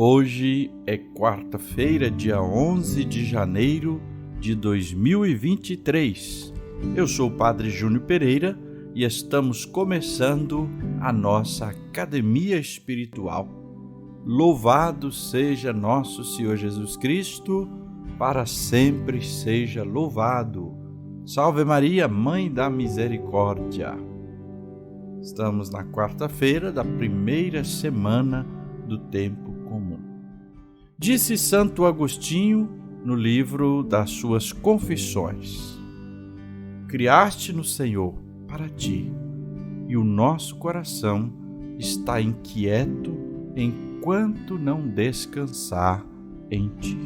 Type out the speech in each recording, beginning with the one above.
Hoje é quarta-feira, dia 11 de janeiro de 2023. Eu sou o Padre Júnior Pereira e estamos começando a nossa Academia Espiritual. Louvado seja nosso Senhor Jesus Cristo, para sempre seja louvado. Salve Maria, Mãe da Misericórdia. Estamos na quarta-feira da primeira semana do tempo comum. Disse Santo Agostinho no livro das suas Confissões: Criaste-nos, Senhor, para ti, e o nosso coração está inquieto enquanto não descansar em ti.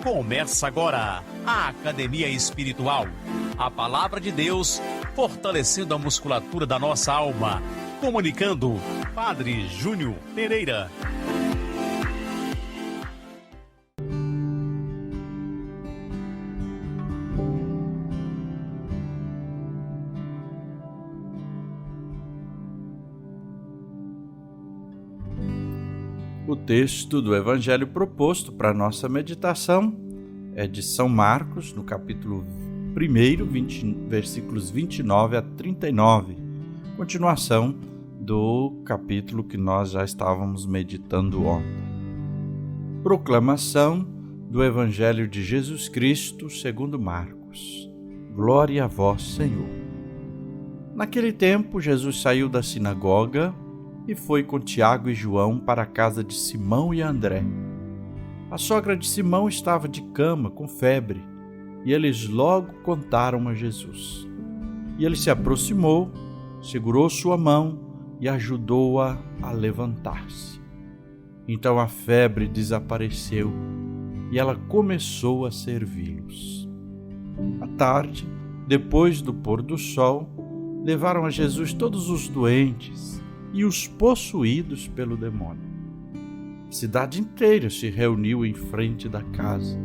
Começa agora a Academia Espiritual, a Palavra de Deus fortalecendo a musculatura da nossa alma. Comunicando, Padre Júnior Pereira. O texto do Evangelho proposto para nossa meditação é de São Marcos, no capítulo 1, versículos 29 a 39, continuação do capítulo que nós já estávamos meditando ontem. Proclamação do Evangelho de Jesus Cristo segundo Marcos. Glória a vós, Senhor. Naquele tempo, Jesus saiu da sinagoga e foi com Tiago e João para a casa de Simão e André. A sogra de Simão estava de cama, com febre, e eles logo contaram a Jesus. E ele se aproximou, segurou sua mão e ajudou-a a levantar-se. Então a febre desapareceu e ela começou a servi-los. À tarde, depois do pôr do sol, levaram a Jesus todos os doentes e os possuídos pelo demônio. A cidade inteira se reuniu em frente da casa.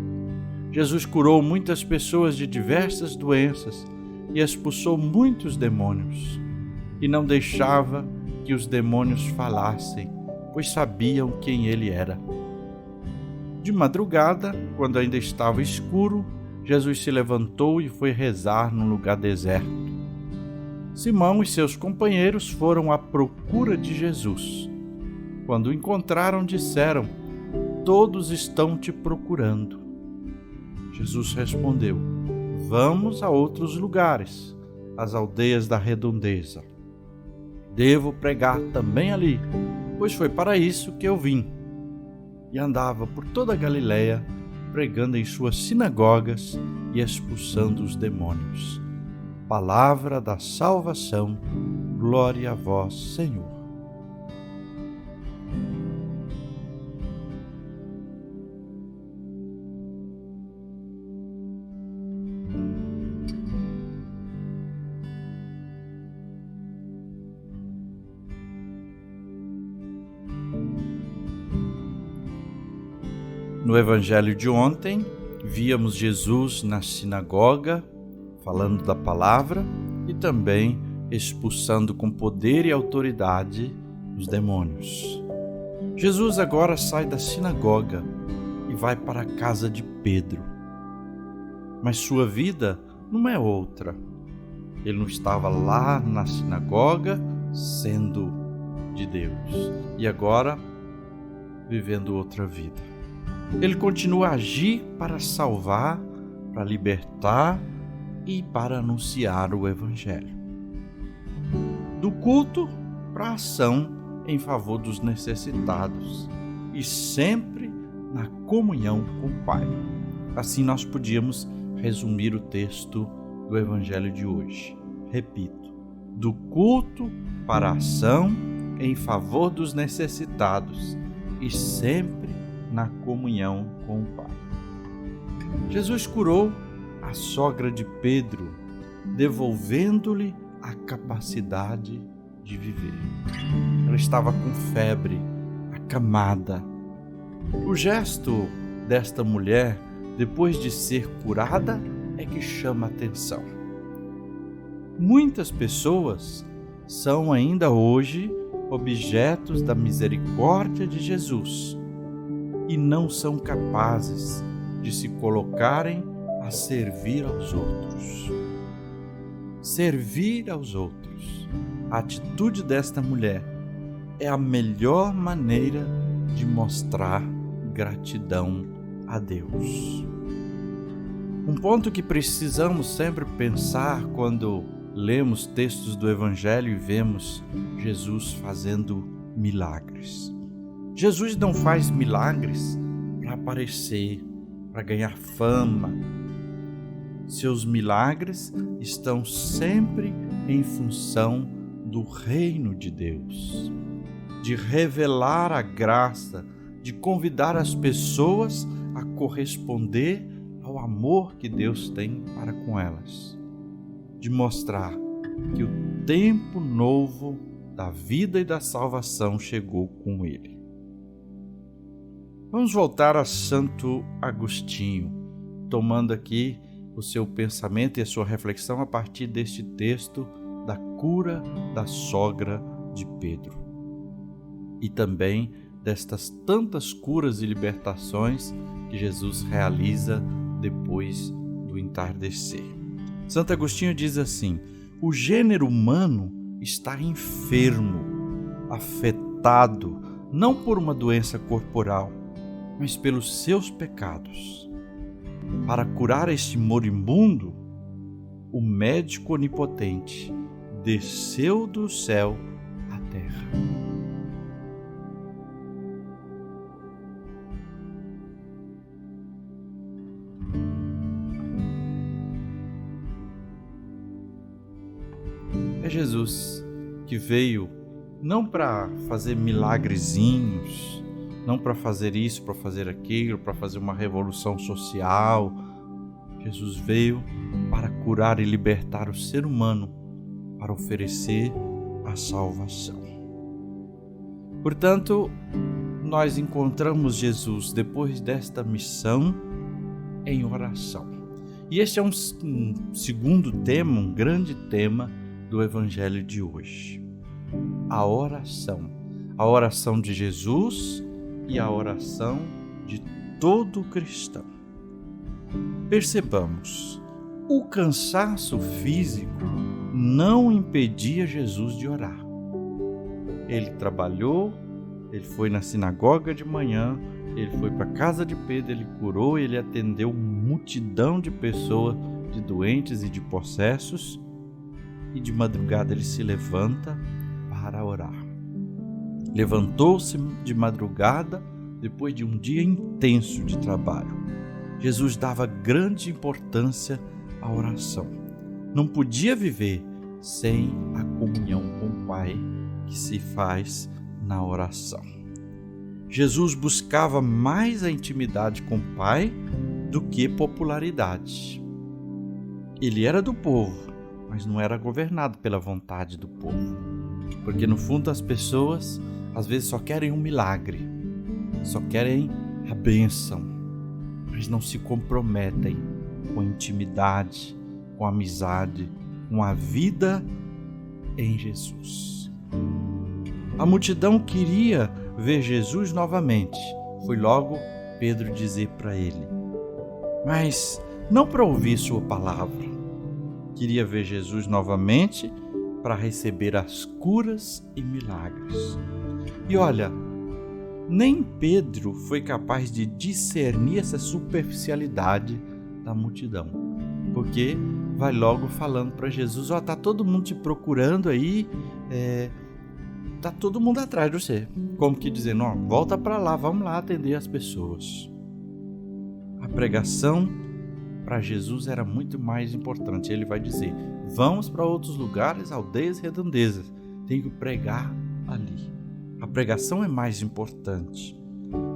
Jesus curou muitas pessoas de diversas doenças e expulsou muitos demônios. E não deixava que os demônios falassem, pois sabiam quem ele era. De madrugada, quando ainda estava escuro, Jesus se levantou e foi rezar num lugar deserto. Simão e seus companheiros foram à procura de Jesus. Quando o encontraram, disseram: "Todos estão te procurando." Jesus respondeu: "Vamos a outros lugares, às aldeias da redondeza. Devo pregar também ali, pois foi para isso que eu vim." E andava por toda a Galiléia, pregando em suas sinagogas e expulsando os demônios. Palavra da salvação, glória a vós, Senhor. No Evangelho de ontem, víamos Jesus na sinagoga, falando da palavra e também expulsando com poder e autoridade os demônios. Jesus agora sai da sinagoga e vai para a casa de Pedro. Mas sua vida não é outra. Ele não estava lá na sinagoga sendo de Deus e agora vivendo outra vida. Ele continua a agir para salvar, para libertar e para anunciar o Evangelho. Do culto para a ação em favor dos necessitados e sempre na comunhão com o Pai. Assim nós podíamos resumir o texto do Evangelho de hoje. Repito, do culto para a ação em favor dos necessitados e sempre na comunhão com o Pai. Jesus curou a sogra de Pedro, devolvendo-lhe a capacidade de viver. Ela estava com febre há acamada. O gesto desta mulher, depois de ser curada, é que chama a atenção. Muitas pessoas são ainda hoje objetos da misericórdia de Jesus e não são capazes de se colocarem a servir aos outros. Servir aos outros. A atitude desta mulher é a melhor maneira de mostrar gratidão a Deus. Um ponto que precisamos sempre pensar quando lemos textos do Evangelho e vemos Jesus fazendo milagres. Jesus não faz milagres para aparecer, para ganhar fama. Seus milagres estão sempre em função do reino de Deus, de revelar a graça, de convidar as pessoas a corresponder ao amor que Deus tem para com elas, de mostrar que o tempo novo da vida e da salvação chegou com ele. Vamos voltar a Santo Agostinho, tomando aqui o seu pensamento e a sua reflexão a partir deste texto da cura da sogra de Pedro. E também destas tantas curas e libertações que Jesus realiza depois do entardecer. Santo Agostinho diz assim: o gênero humano está enfermo, afetado, não por uma doença corporal, mas pelos seus pecados. Para curar este moribundo, o médico onipotente desceu do céu à terra. É Jesus que veio não para fazer milagrezinhos, não para fazer isso, para fazer aquilo, para fazer uma revolução social. Jesus veio para curar e libertar o ser humano, para oferecer a salvação. Portanto, nós encontramos Jesus depois desta missão em oração. E este é um segundo tema, um grande tema do Evangelho de hoje. A oração de Jesus e a oração de todo cristão. Percebamos, o cansaço físico não impedia Jesus de orar. Ele trabalhou, ele foi na sinagoga de manhã, ele foi para a casa de Pedro, ele curou, ele atendeu multidão de pessoas, de doentes e de possessos, e de madrugada ele se levanta para orar. Levantou-se de madrugada depois de um dia intenso de trabalho. Jesus dava grande importância à oração. Não podia viver sem a comunhão com o Pai que se faz na oração. Jesus buscava mais a intimidade com o Pai do que popularidade. Ele era do povo, mas não era governado pela vontade do povo. Porque no fundo as pessoas às vezes só querem um milagre, só querem a bênção, mas não se comprometem com a intimidade, com a amizade, com a vida em Jesus. A multidão queria ver Jesus novamente. Foi logo Pedro dizer para ele, mas não para ouvir sua palavra. Queria ver Jesus novamente para receber as curas e milagres. E olha, nem Pedro foi capaz de discernir essa superficialidade da multidão, porque vai logo falando para Jesus, tá todo mundo te procurando aí, tá todo mundo atrás de você, como que dizendo, volta para lá, vamos lá atender as pessoas. A pregação para Jesus era muito mais importante. Ele vai dizer, vamos para outros lugares, aldeias e redondezas, tem que pregar ali. A pregação é mais importante,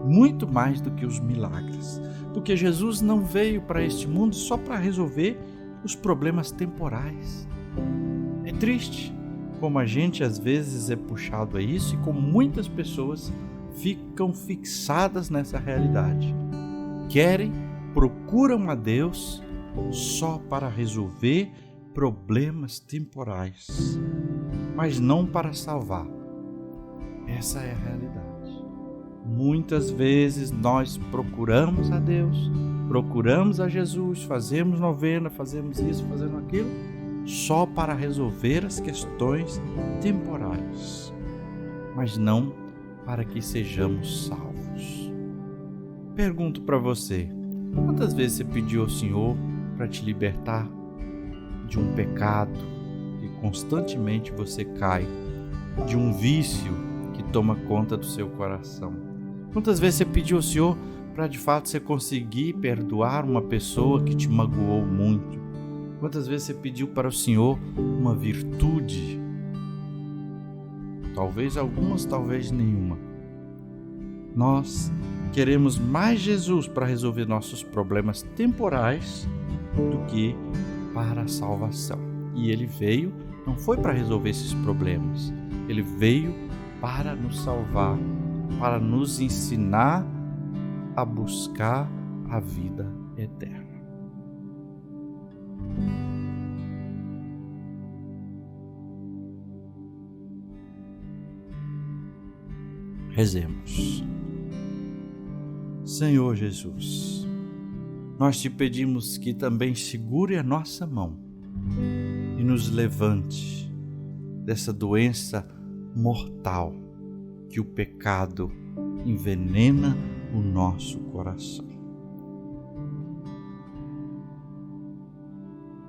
muito mais do que os milagres, porque Jesus não veio para este mundo só para resolver os problemas temporais. É triste como a gente às vezes é puxado a isso e como muitas pessoas ficam fixadas nessa realidade. Procuram a Deus só para resolver problemas temporais, mas não para salvar. Essa é a realidade. Muitas vezes nós procuramos a Deus, procuramos a Jesus, fazemos novena, fazemos isso, fazemos aquilo, só para resolver as questões temporais, mas não para que sejamos salvos. Pergunto para você, quantas vezes você pediu ao Senhor para te libertar de um pecado que constantemente você cai, de um vício que toma conta do seu coração? Quantas vezes você pediu ao Senhor para de fato você conseguir perdoar uma pessoa que te magoou muito? Quantas vezes você pediu para o Senhor uma virtude? Talvez algumas, talvez nenhuma. Nós queremos mais Jesus para resolver nossos problemas temporais do que para a salvação. E Ele veio, não foi para resolver esses problemas. Ele veio para nos salvar, para nos ensinar a buscar a vida eterna. Rezemos. Senhor Jesus, nós te pedimos que também segure a nossa mão e nos levante dessa doença mortal que o pecado envenena o nosso coração.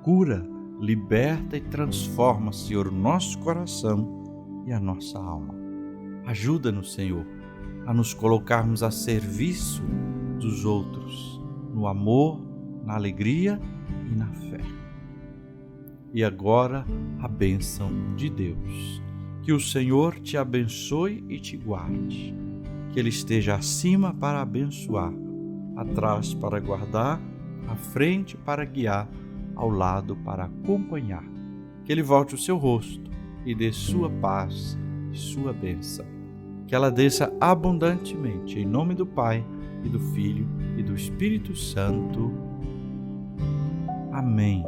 Cura, liberta e transforma, Senhor, o nosso coração e a nossa alma. Ajuda-nos, Senhor, a nos colocarmos a serviço dos outros, no amor, na alegria e na fé. E agora, a bênção de Deus. Que o Senhor te abençoe e te guarde. Que Ele esteja acima para abençoar, atrás para guardar, à frente para guiar, ao lado para acompanhar. Que Ele volte o seu rosto e dê sua paz e sua bênção. Que ela desça abundantemente, em nome do Pai, e do Filho, e do Espírito Santo. Amém.